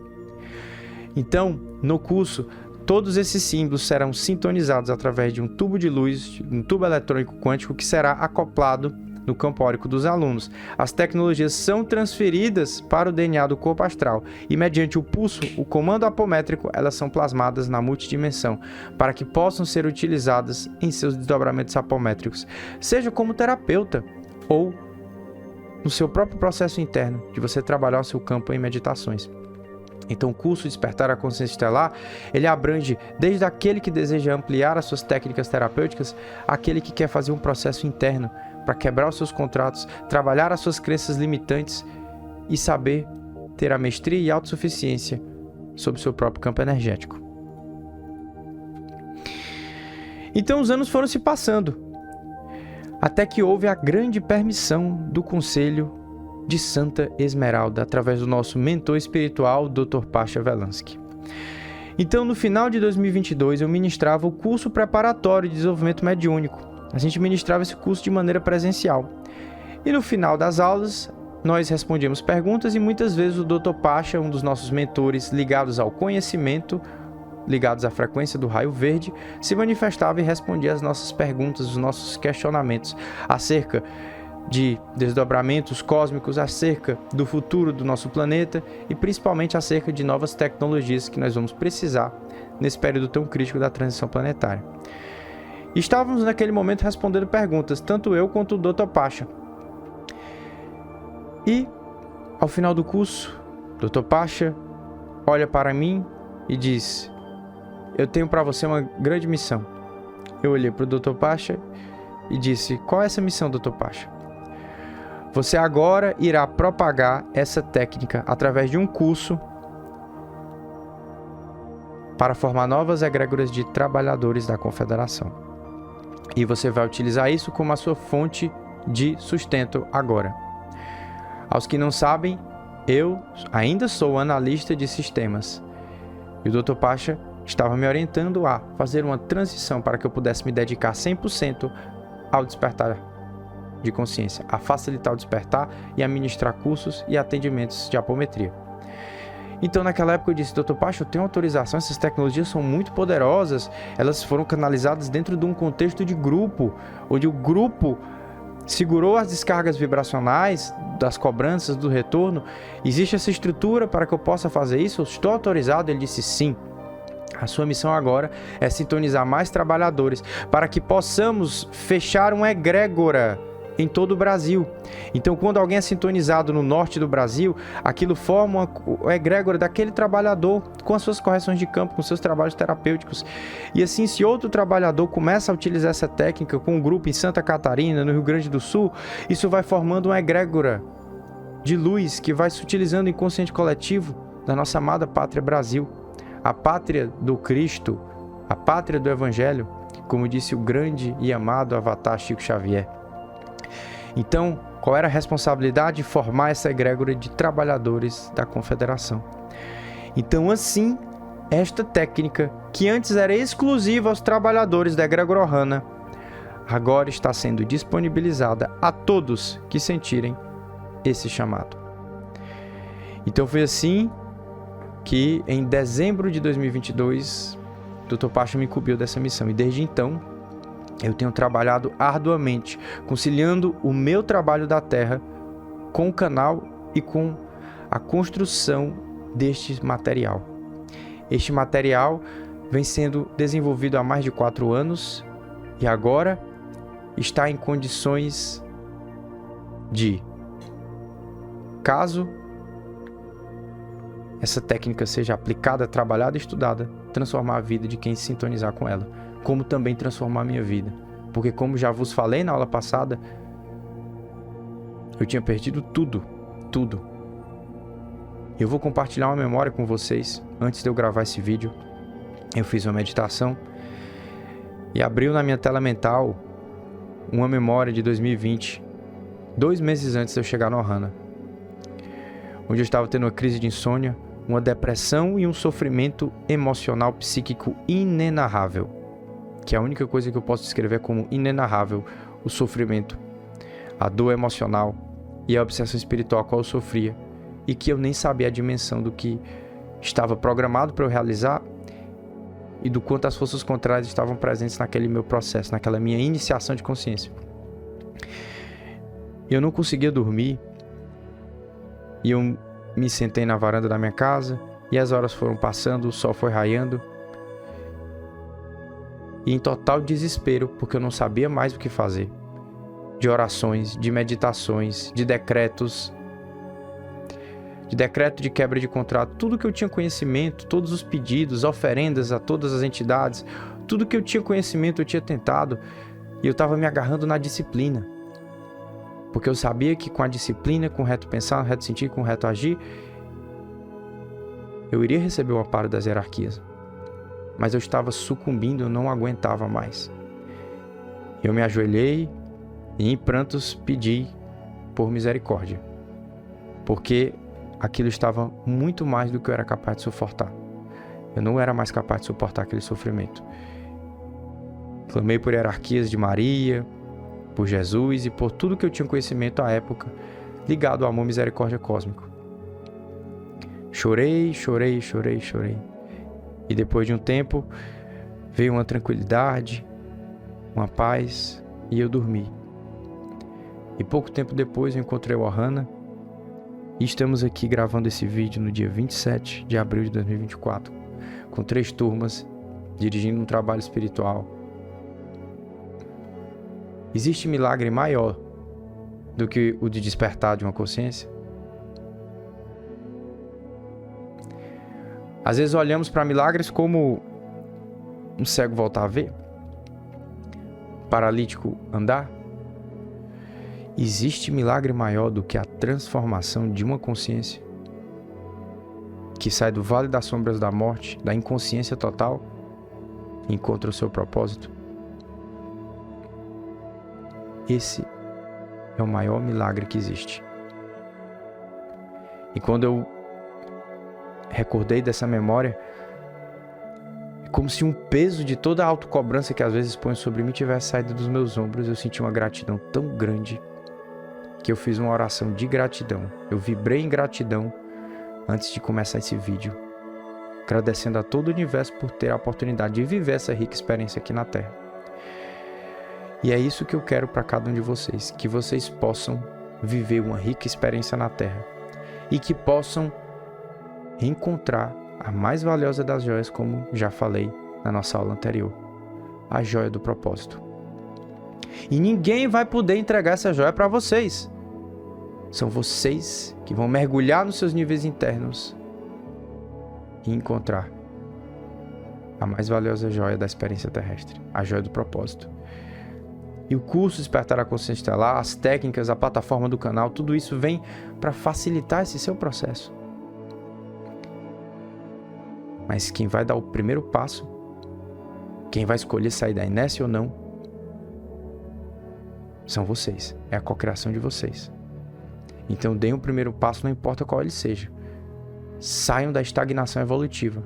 Então, no curso, todos esses símbolos serão sintonizados através de um tubo de luz, um tubo eletrônico quântico que será acoplado no campo áurico dos alunos. As tecnologias são transferidas para o DNA do corpo astral e, mediante o pulso, o comando apométrico, elas são plasmadas na multidimensão para que possam ser utilizadas em seus desdobramentos apométricos, seja como terapeuta ou no seu próprio processo interno de você trabalhar o seu campo em meditações. Então, o curso Despertar a Consciência Estelar, ele abrange desde aquele que deseja ampliar as suas técnicas terapêuticas, aquele que quer fazer um processo interno para quebrar os seus contratos, trabalhar as suas crenças limitantes e saber ter a mestria e autossuficiência sobre o seu próprio campo energético. Então, os anos foram se passando, até que houve a grande permissão do Conselho de Santa Esmeralda, através do nosso mentor espiritual, Dr. Pasha Velansky. Então, no final de 2022, eu ministrava o curso preparatório de desenvolvimento mediúnico. A gente ministrava esse curso de maneira presencial. E no final das aulas, nós respondíamos perguntas e muitas vezes o Dr. Pasha, um dos nossos mentores ligados ao conhecimento, ligados à frequência do raio verde, se manifestava e respondia às nossas perguntas, os nossos questionamentos acerca de desdobramentos cósmicos, acerca do futuro do nosso planeta e principalmente acerca de novas tecnologias que nós vamos precisar nesse período tão crítico da transição planetária. Estávamos naquele momento respondendo perguntas, tanto eu quanto o Dr. Pasha. E, ao final do curso, o Dr. Pasha olha para mim e diz: eu tenho para você uma grande missão. Eu olhei para o Dr. Pasha e disse: qual é essa missão, Dr. Pasha? Você agora irá propagar essa técnica através de um curso para formar novas egrégoras de trabalhadores da Confederação. E você vai utilizar isso como a sua fonte de sustento agora. Aos que não sabem, eu ainda sou analista de sistemas. E o Dr. Pasha estava me orientando a fazer uma transição para que eu pudesse me dedicar 100% ao despertar de consciência, a facilitar o despertar e a ministrar cursos e atendimentos de apometria. Então, naquela época eu disse: Dr. Pasha, eu tenho autorização, essas tecnologias são muito poderosas, elas foram canalizadas dentro de um contexto de grupo, onde o grupo segurou as descargas vibracionais das cobranças do retorno. Existe essa estrutura para que eu possa fazer isso? Eu estou autorizado? Ele disse sim. A sua missão agora é sintonizar mais trabalhadores para que possamos fechar uma egrégora em todo o Brasil. Então, quando alguém é sintonizado no norte do Brasil, aquilo forma uma egrégora daquele trabalhador com as suas correções de campo, com seus trabalhos terapêuticos. E assim, se outro trabalhador começa a utilizar essa técnica com um grupo em Santa Catarina, no Rio Grande do Sul, isso vai formando uma egrégora de luz que vai se utilizando em inconsciente coletivo da nossa amada pátria Brasil, a pátria do Cristo, a pátria do Evangelho, como disse o grande e amado Avatar Chico Xavier. Então, qual era a responsabilidade de formar essa egrégora de trabalhadores da Confederação? Então, assim, esta técnica, que antes era exclusiva aos trabalhadores da egrégora Ohana, agora está sendo disponibilizada a todos que sentirem esse chamado. Então foi assim que em dezembro de 2022, Dr. Pacha me incumbiu dessa missão. E desde então, eu tenho trabalhado arduamente, conciliando o meu trabalho da Terra com o canal e com a construção deste material. Este material vem sendo desenvolvido há mais de 4 anos e agora está em condições de, caso essa técnica seja aplicada, trabalhada e estudada, transformar a vida de quem se sintonizar com ela, como também transformar a minha vida. Porque, como já vos falei na aula passada, eu tinha perdido tudo. Eu vou compartilhar uma memória com vocês. Antes de eu gravar esse vídeo, eu fiz uma meditação e abriu na minha tela mental uma memória de 2020, 2 meses antes de eu chegar no Ohana, onde eu estava tendo uma crise de insônia, uma depressão e um sofrimento emocional psíquico inenarrável, que é a única coisa que eu posso descrever como inenarrável: o sofrimento, a dor emocional e a obsessão espiritual a qual eu sofria, e que eu nem sabia a dimensão do que estava programado para eu realizar e do quanto as forças contrárias estavam presentes naquele meu processo, naquela minha iniciação de consciência. Eu não conseguia dormir e eu me sentei na varanda da minha casa e as horas foram passando, o sol foi raiando e em total desespero, porque eu não sabia mais o que fazer, de orações, de meditações, de decretos, de decreto de quebra de contrato, tudo que eu tinha conhecimento, todos os pedidos, oferendas a todas as entidades, tudo que eu tinha conhecimento eu tinha tentado, e eu estava me agarrando na disciplina, porque eu sabia que com a disciplina, com o reto pensar, reto sentir, com o reto agir, eu iria receber o amparo das hierarquias, mas eu estava sucumbindo, eu não aguentava mais. Eu me ajoelhei e em prantos pedi por misericórdia, porque aquilo estava muito mais do que eu era capaz de suportar. Eu não era mais capaz de suportar aquele sofrimento. Clamei por hierarquias de Maria, por Jesus e por tudo que eu tinha conhecimento à época ligado ao amor misericórdia cósmico. Chorei. E depois de um tempo veio uma tranquilidade, uma paz e eu dormi. E pouco tempo depois eu encontrei o Ohana. E estamos aqui gravando esse vídeo no dia 27 de abril de 2024, com 3 turmas, dirigindo um trabalho espiritual. Existe milagre maior do que o de despertar de uma consciência? Às vezes olhamos para milagres como um cego voltar a ver, paralítico andar. Existe milagre maior do que a transformação de uma consciência que sai do vale das sombras da morte, da inconsciência total, e encontra o seu propósito? Esse é o maior milagre que existe. E quando eu recordei dessa memória, é como se um peso de toda a autocobrança que às vezes põe sobre mim tivesse saído dos meus ombros. Eu senti uma gratidão tão grande que eu fiz uma oração de gratidão. Eu vibrei em gratidão antes de começar esse vídeo, agradecendo a todo o universo por ter a oportunidade de viver essa rica experiência aqui na Terra. E é isso que eu quero para cada um de vocês, que vocês possam viver uma rica experiência na Terra e que possam encontrar a mais valiosa das joias, como já falei na nossa aula anterior, a joia do propósito. E ninguém vai poder entregar essa joia para vocês. São vocês que vão mergulhar nos seus níveis internos e encontrar a mais valiosa joia da experiência terrestre, a joia do propósito. E o curso Despertar a Consciência Estelar, as técnicas, a plataforma do canal, tudo isso vem para facilitar esse seu processo. Mas quem vai dar o primeiro passo, quem vai escolher sair da inércia ou não, são vocês, é a cocriação de vocês. Então deem o primeiro passo, não importa qual ele seja. Saiam da estagnação evolutiva.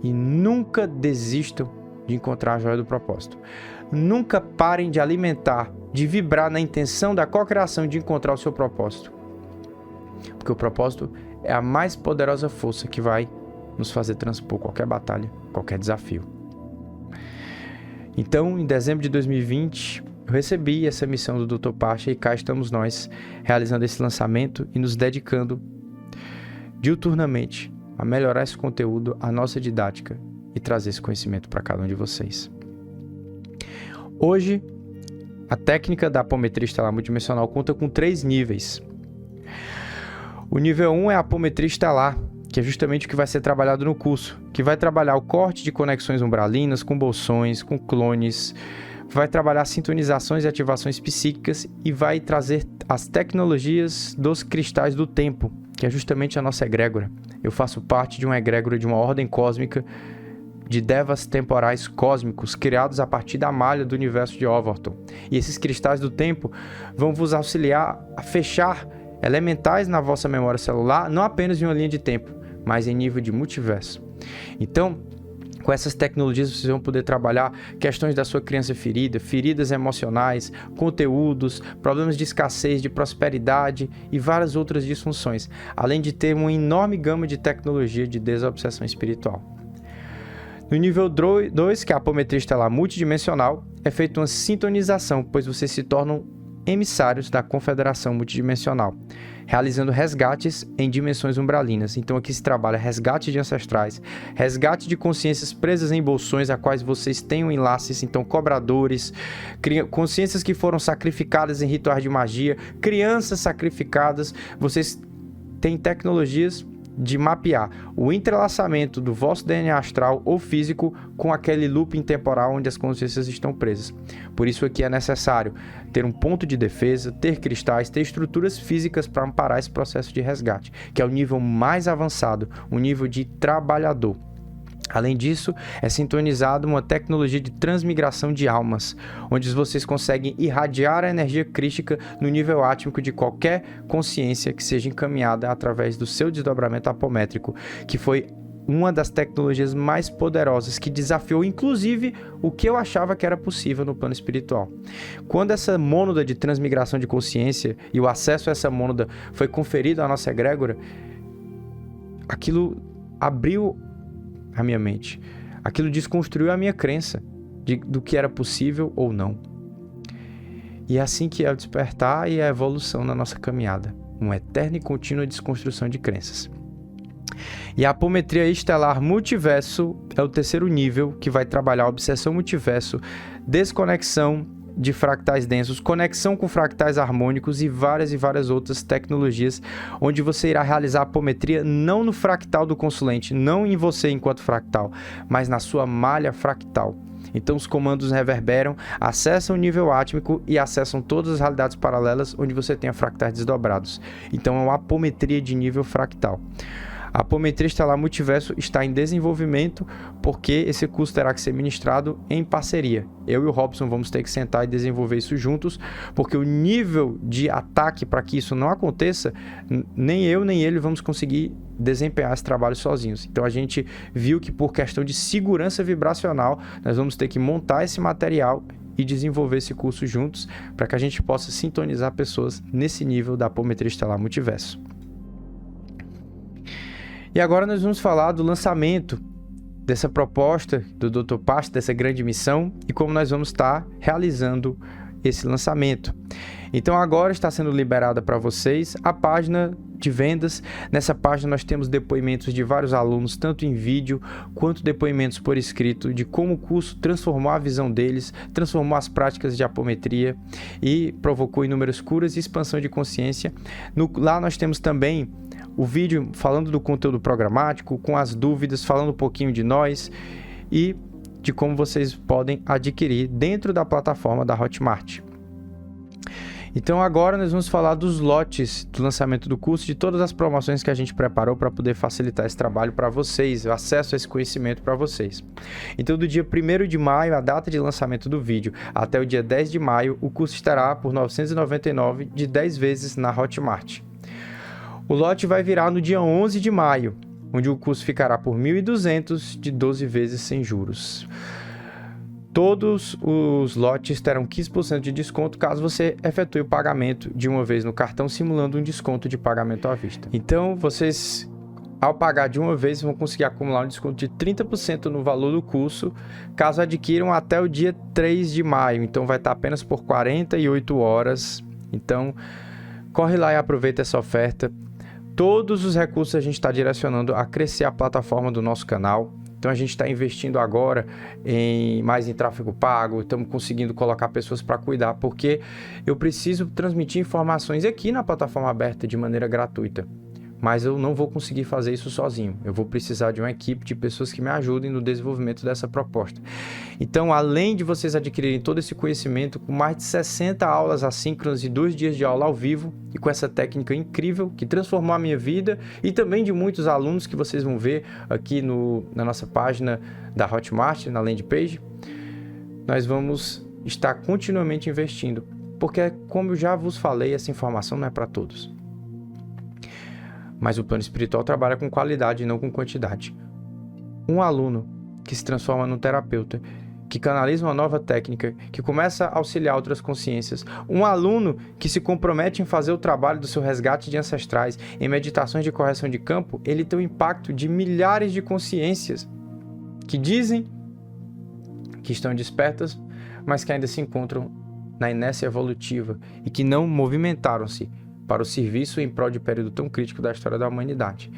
E nunca desistam de encontrar a joia do propósito. Nunca parem de alimentar, de vibrar na intenção da cocriação de encontrar o seu propósito. Porque o propósito é a mais poderosa força que vai nos fazer transpor qualquer batalha, qualquer desafio. Então, em dezembro de 2020, eu recebi essa missão do Dr. Pacha e cá estamos nós, realizando esse lançamento e nos dedicando diuturnamente a melhorar esse conteúdo, a nossa didática e trazer esse conhecimento para cada um de vocês. Hoje, a técnica da apometria estelar multidimensional conta com 3 níveis. O nível 1 é a apometria estelar, que é justamente o que vai ser trabalhado no curso, que vai trabalhar o corte de conexões umbralinas com bolsões, com clones, vai trabalhar sintonizações e ativações psíquicas e vai trazer as tecnologias dos cristais do tempo, que é justamente a nossa egrégora. Eu faço parte de uma egrégora de uma ordem cósmica de devas temporais cósmicos criados a partir da malha do universo de Overton. E esses cristais do tempo vão vos auxiliar a fechar elementais na vossa memória celular, não apenas em uma linha de tempo, mas em nível de multiverso. Então, com essas tecnologias vocês vão poder trabalhar questões da sua criança ferida, feridas emocionais, conteúdos, problemas de escassez, de prosperidade e várias outras disfunções, além de ter uma enorme gama de tecnologia de desobsessão espiritual. No nível 2, que é a apometria estelar multidimensional, é feita uma sintonização, pois vocês se tornam emissários da Confederação Multidimensional, realizando resgates em dimensões umbralinas. Então aqui se trabalha resgate de ancestrais, resgate de consciências presas em bolsões a quais vocês tenham enlaces, então cobradores, consciências que foram sacrificadas em rituais de magia, crianças sacrificadas. Vocês têm tecnologias de mapear o entrelaçamento do vosso DNA astral ou físico com aquele looping temporal onde as consciências estão presas. Por isso aqui é necessário ter um ponto de defesa, ter cristais, ter estruturas físicas para amparar esse processo de resgate, que é o nível mais avançado, o nível de trabalhador. Além disso, é sintonizado uma tecnologia de transmigração de almas, onde vocês conseguem irradiar a energia crística no nível átmico de qualquer consciência que seja encaminhada através do seu desdobramento apométrico, que foi uma das tecnologias mais poderosas que desafiou, inclusive, o que eu achava que era possível no plano espiritual. Quando essa mônada de transmigração de consciência e o acesso a essa mônada foi conferido à nossa egrégora, aquilo abriu a minha mente. Aquilo desconstruiu a minha crença do que era possível ou não. E é assim que é o despertar e a evolução na nossa caminhada. Uma eterna e contínua desconstrução de crenças. E a apometria estelar multiverso é o 3º nível, que vai trabalhar a obsessão multiverso, desconexão de fractais densos, conexão com fractais harmônicos e várias outras tecnologias, onde você irá realizar a apometria não no fractal do consulente, não em você enquanto fractal, mas na sua malha fractal. Então os comandos reverberam, acessam o nível átmico e acessam todas as realidades paralelas onde você tenha fractais desdobrados. Então é uma apometria de nível fractal. A apometria estelar multiverso está em desenvolvimento porque esse curso terá que ser ministrado em parceria. Eu e o Robson vamos ter que sentar e desenvolver isso juntos, porque o nível de ataque para que isso não aconteça, nem eu nem ele vamos conseguir desempenhar esse trabalho sozinhos. Então a gente viu que por questão de segurança vibracional, nós vamos ter que montar esse material e desenvolver esse curso juntos para que a gente possa sintonizar pessoas nesse nível da apometria estelar multiverso. E agora nós vamos falar do lançamento dessa proposta do Dr. Pacha, dessa grande missão, e como nós vamos estar realizando esse lançamento. Então agora está sendo liberada para vocês a página de vendas. Nessa página nós temos depoimentos de vários alunos, tanto em vídeo quanto depoimentos por escrito, de como o curso transformou a visão deles, transformou as práticas de apometria e provocou inúmeras curas e expansão de consciência. Lá nós temos também o vídeo falando do conteúdo programático, com as dúvidas, falando um pouquinho de nós e de como vocês podem adquirir dentro da plataforma da Hotmart. Então agora nós vamos falar dos lotes do lançamento do curso, de todas as promoções que a gente preparou para poder facilitar esse trabalho para vocês, o acesso a esse conhecimento para vocês. Então do dia 1º de maio, a data de lançamento do vídeo, até o dia 10 de maio, o curso estará por R$ 999 de 10 vezes na Hotmart. O lote vai virar no dia 11 de maio, onde o curso ficará por R$ 1.200 de 12 vezes sem juros. Todos os lotes terão 15% de desconto caso você efetue o pagamento de uma vez no cartão, simulando um desconto de pagamento à vista. Então, vocês, ao pagar de uma vez, vão conseguir acumular um desconto de 30% no valor do curso, caso adquiram até o dia 3 de maio. Então, vai estar apenas por 48 horas. Então, corre lá e aproveita essa oferta. Todos os recursos a gente está direcionando a crescer a plataforma do nosso canal. Então a gente está investindo agora mais em tráfego pago, estamos conseguindo colocar pessoas para cuidar, porque eu preciso transmitir informações aqui na plataforma aberta de maneira gratuita. Mas eu não vou conseguir fazer isso sozinho. Eu vou precisar de uma equipe de pessoas que me ajudem no desenvolvimento dessa proposta. Então, além de vocês adquirirem todo esse conhecimento, com mais de 60 aulas assíncronas e 2 dias de aula ao vivo, e com essa técnica incrível que transformou a minha vida e também de muitos alunos que vocês vão ver aqui na nossa página da Hotmart, na landing page, nós vamos estar continuamente investindo. Porque, como eu já vos falei, essa informação não é para todos. Mas o plano espiritual trabalha com qualidade e não com quantidade. Um aluno que se transforma num terapeuta, que canaliza uma nova técnica, que começa a auxiliar outras consciências, um aluno que se compromete em fazer o trabalho do seu resgate de ancestrais, em meditações de correção de campo, ele tem o impacto de milhares de consciências que dizem que estão despertas, mas que ainda se encontram na inércia evolutiva e que não movimentaram-se para o serviço em prol de período tão crítico da história da humanidade.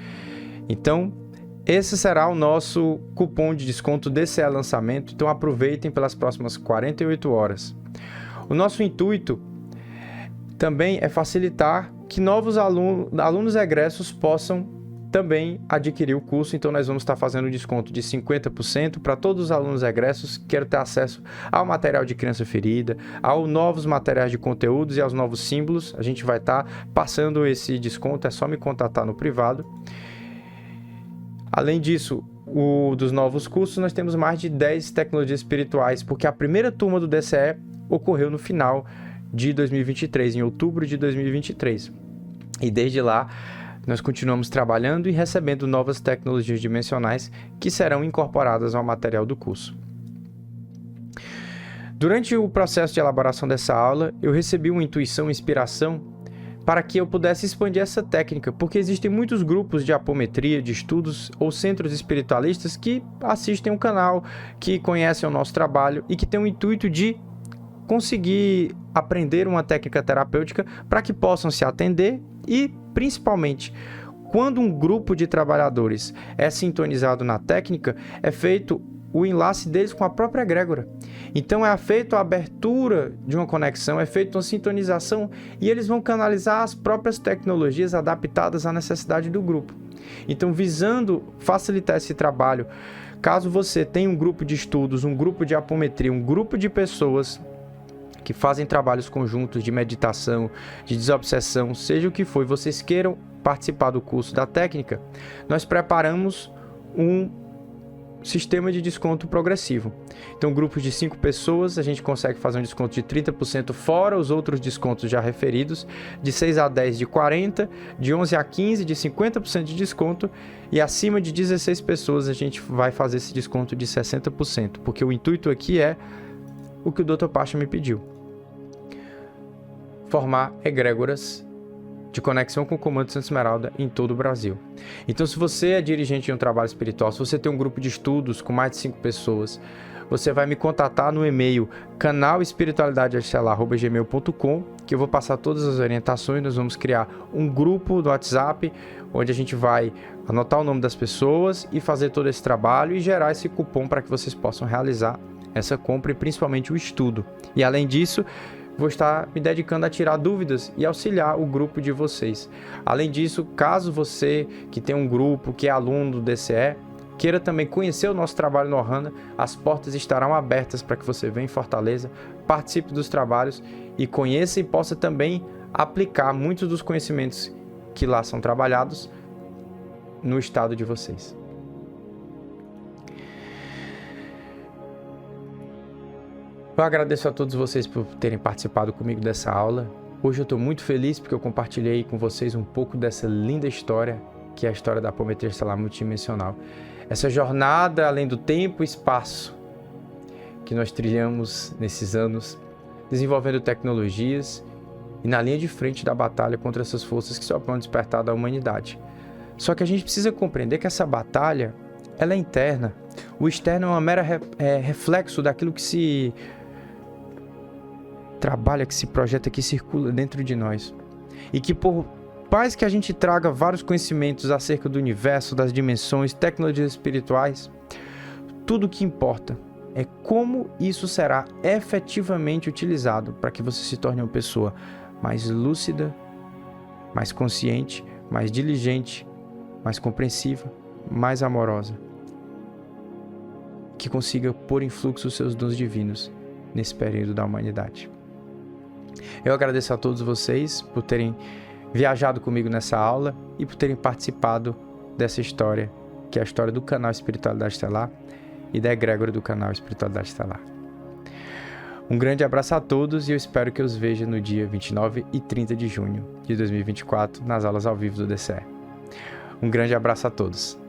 Então, esse será o nosso cupom de desconto DCE lançamento, então aproveitem pelas próximas 48 horas. O nosso intuito também é facilitar que novos alunos egressos possam também adquirir o curso, então nós vamos estar fazendo um desconto de 50% para todos os alunos egressos que querem ter acesso ao material de criança ferida, aos novos materiais de conteúdos e aos novos símbolos. A gente vai estar passando esse desconto, é só me contatar no privado. Além disso, dos novos cursos, nós temos mais de 10 tecnologias espirituais, porque a primeira turma do DCE ocorreu no final de 2023, em outubro de 2023. E desde lá, nós continuamos trabalhando e recebendo novas tecnologias dimensionais que serão incorporadas ao material do curso. Durante o processo de elaboração dessa aula, eu recebi uma intuição e inspiração para que eu pudesse expandir essa técnica, porque existem muitos grupos de apometria, de estudos ou centros espiritualistas que assistem o canal, que conhecem o nosso trabalho e que têm o intuito de conseguir aprender uma técnica terapêutica para que possam se atender e, principalmente, quando um grupo de trabalhadores é sintonizado na técnica, é feito o enlace deles com a própria egrégora. Então é feita a abertura de uma conexão, é feita uma sintonização e eles vão canalizar as próprias tecnologias adaptadas à necessidade do grupo. Então, visando facilitar esse trabalho, caso você tenha um grupo de estudos, um grupo de apometria, um grupo de pessoas que fazem trabalhos conjuntos de meditação, de desobsessão, seja o que for, vocês queiram participar do curso da técnica, nós preparamos um sistema de desconto progressivo. Então, grupos de 5 pessoas, a gente consegue fazer um desconto de 30%, fora os outros descontos já referidos, de 6 a 10 de 40%, de 11 a 15 de 50% de desconto, e acima de 16 pessoas a gente vai fazer esse desconto de 60%, porque o intuito aqui é o que o Dr. Pacha me pediu: formar egrégoras de conexão com o Comando Santa Esmeralda em todo o Brasil. Então, se você é dirigente de um trabalho espiritual, se você tem um grupo de estudos com mais de 5 pessoas, você vai me contatar no e-mail canalespiritualidadeestelar@gmail.com, que eu vou passar todas as orientações. Nós vamos criar um grupo do WhatsApp, onde a gente vai anotar o nome das pessoas e fazer todo esse trabalho e gerar esse cupom para que vocês possam realizar essa compra e principalmente o estudo. E além disso, vou estar me dedicando a tirar dúvidas e auxiliar o grupo de vocês. Além disso, caso você que tem um grupo, que é aluno do DCE, queira também conhecer o nosso trabalho no Ohana, as portas estarão abertas para que você venha em Fortaleza, participe dos trabalhos e conheça e possa também aplicar muitos dos conhecimentos que lá são trabalhados no estado de vocês. Eu agradeço a todos vocês por terem participado comigo dessa aula. Hoje eu estou muito feliz porque eu compartilhei com vocês um pouco dessa linda história, que é a história da apometria estelar multidimensional. Essa jornada além do tempo e espaço que nós trilhamos nesses anos, desenvolvendo tecnologias e na linha de frente da batalha contra essas forças que só vão despertar da humanidade. Só que a gente precisa compreender que essa batalha, ela é interna. O externo é um mero reflexo daquilo que se trabalha, que se projeta, que circula dentro de nós. E que por mais que a gente traga vários conhecimentos acerca do universo, das dimensões, tecnologias espirituais, tudo o que importa é como isso será efetivamente utilizado para que você se torne uma pessoa mais lúcida, mais consciente, mais diligente, mais compreensiva, mais amorosa, que consiga pôr em fluxo os seus dons divinos nesse período da humanidade. Eu agradeço a todos vocês por terem viajado comigo nessa aula e por terem participado dessa história, que é a história do canal Espiritualidade Estelar e da egrégora do canal Espiritualidade Estelar. Um grande abraço a todos e eu espero que eu os veja no dia 29 e 30 de junho de 2024 nas aulas ao vivo do DCE. Um grande abraço a todos.